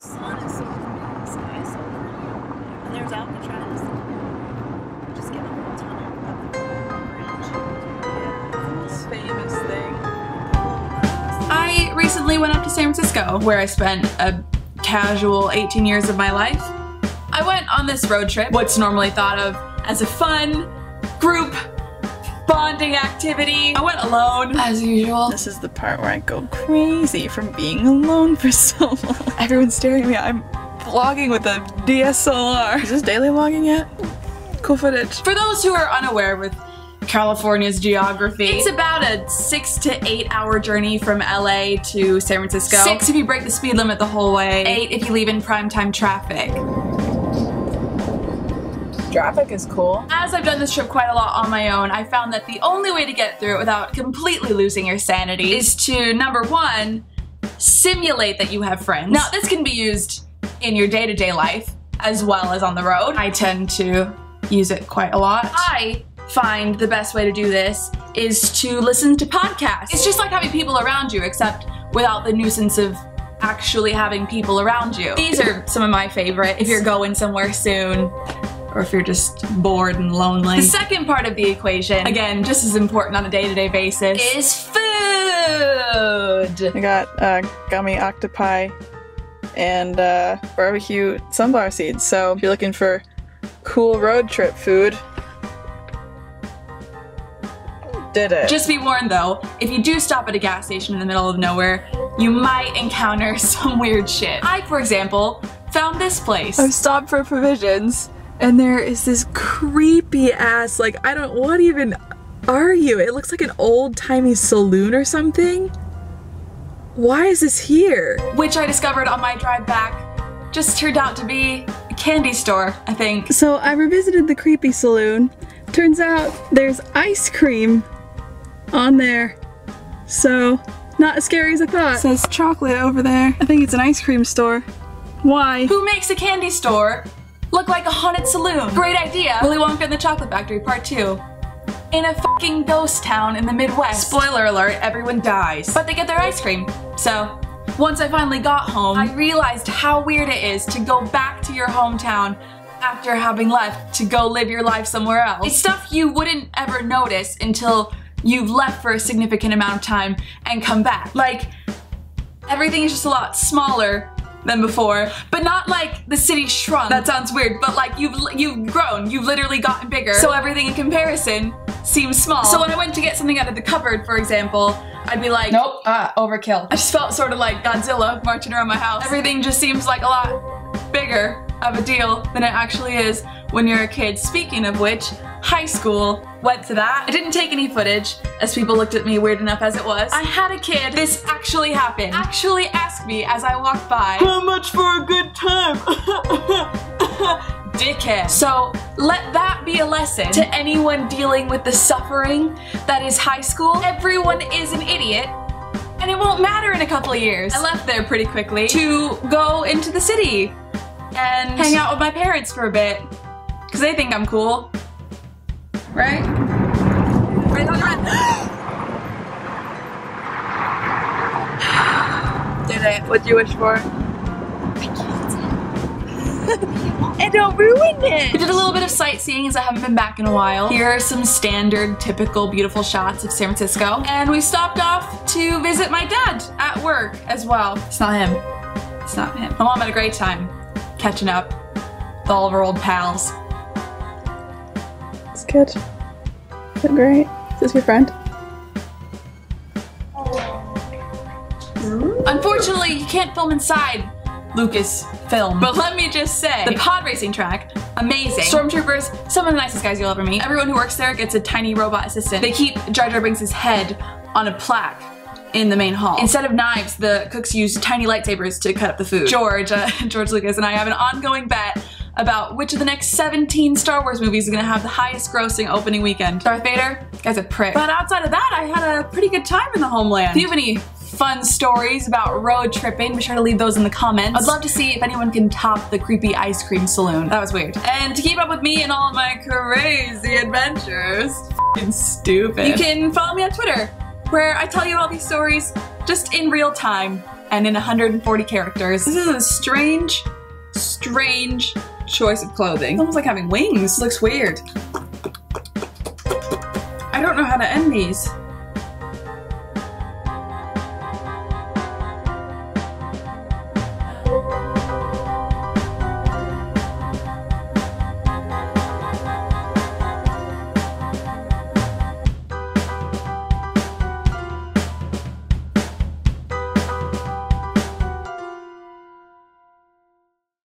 sun is so pretty, the sky is so pretty, and there's Alcatraz. Just getting a little tunnel up the bridge. Yeah, the most famous thing. I recently went up to San Francisco, where I spent a casual 18 years of my life. I went on this road trip, what's normally thought of as a fun group bonding activity. I went alone, as usual. This is the part where I go crazy from being alone for so long. Everyone's staring at me. I'm vlogging with a DSLR. Is this daily vlogging yet? Cool footage. For those who are unaware with California's geography, it's about a 6 to 8 hour journey from LA to San Francisco. 6 if you break the speed limit the whole way, 8 if you leave in primetime traffic. Traffic is cool. As I've done this trip quite a lot on my own, I found that the only way to get through it without completely losing your sanity is to, number one, simulate that you have friends. Now, this can be used in your day-to-day life as well as on the road. I tend to use it quite a lot. I find the best way to do this is to listen to podcasts. It's just like having people around you, except without the nuisance of actually having people around you. These are some of my favorites if you're going somewhere soon, or if you're just bored and lonely. The second part of the equation, again, just as important on a day-to-day basis, is food! I got gummy octopi and barbecue sunflower seeds, so if you're looking for cool road trip food, did it. Just be warned though, if you do stop at a gas station in the middle of nowhere, you might encounter some weird shit. I, for example, found this place. I've stopped for provisions, and there is this creepy ass, like, what even are you? It looks like an old-timey saloon or something. Why is this here? Which I discovered on my drive back just turned out to be a candy store, I think. So I revisited the creepy saloon. Turns out there's ice cream on there. So, not as scary as I thought. It says chocolate over there. I think it's an ice cream store. Why? Who makes a candy store look like a haunted saloon? Great idea. Willy Wonka and the Chocolate Factory Part 2. In a fucking ghost town in the Midwest. Spoiler alert, everyone dies. But they get their ice cream. So, once I finally got home, I realized how weird it is to go back to your hometown after having left to go live your life somewhere else. It's stuff you wouldn't ever notice until you've left for a significant amount of time and come back. Like, everything is just a lot smaller than before, but not like the city shrunk. That sounds weird, but like you've grown, you've literally gotten bigger. So everything in comparison seems small. So when I went to get something out of the cupboard, for example, I'd be like, nope, overkill. I just felt sort of like Godzilla marching around my house. Everything just seems like a lot bigger of a deal than it actually is when you're a kid. Speaking of which, high school went to that. I didn't take any footage, as people looked at me weird enough as it was. I had a kid, this actually happened, actually asked me as I walked by, how much for a good time? Dickhead. So let that be a lesson to anyone dealing with the suffering that is high school. Everyone is an idiot, and it won't matter in a couple of years. I left there pretty quickly to go into the city and hang out with my parents for a bit, because they think I'm cool. Right? Right on that. Did it. What'd you wish for? And don't ruin it! We did a little bit of sightseeing as I haven't been back in a while. Here are some standard, typical, beautiful shots of San Francisco. And we stopped off to visit my dad at work as well. It's not him. It's not him. My mom had a great time catching up with all of our old pals. It's good. Is it great? Is this your friend? Unfortunately, you can't film inside Lucasfilm, but let me just say, the pod racing track, amazing. Stormtroopers, some of the nicest guys you'll ever meet. Everyone who works there gets a tiny robot assistant. They keep Jar Jar Binks' head on a plaque in the main hall. Instead of knives, the cooks use tiny lightsabers to cut up the food. George Lucas and I have an ongoing bet about which of the next 17 Star Wars movies is gonna have the highest grossing opening weekend. Darth Vader? Guy's a prick. But outside of that, I had a pretty good time in the homeland. If you have any fun stories about road tripping, be sure to leave those in the comments. I'd love to see if anyone can top the creepy ice cream saloon. That was weird. And to keep up with me and all of my crazy adventures, f***ing stupid, you can follow me on Twitter, where I tell you all these stories just in real time and in 140 characters. This is a strange choice of clothing. It's almost like having wings. Looks weird. I don't know how to end these.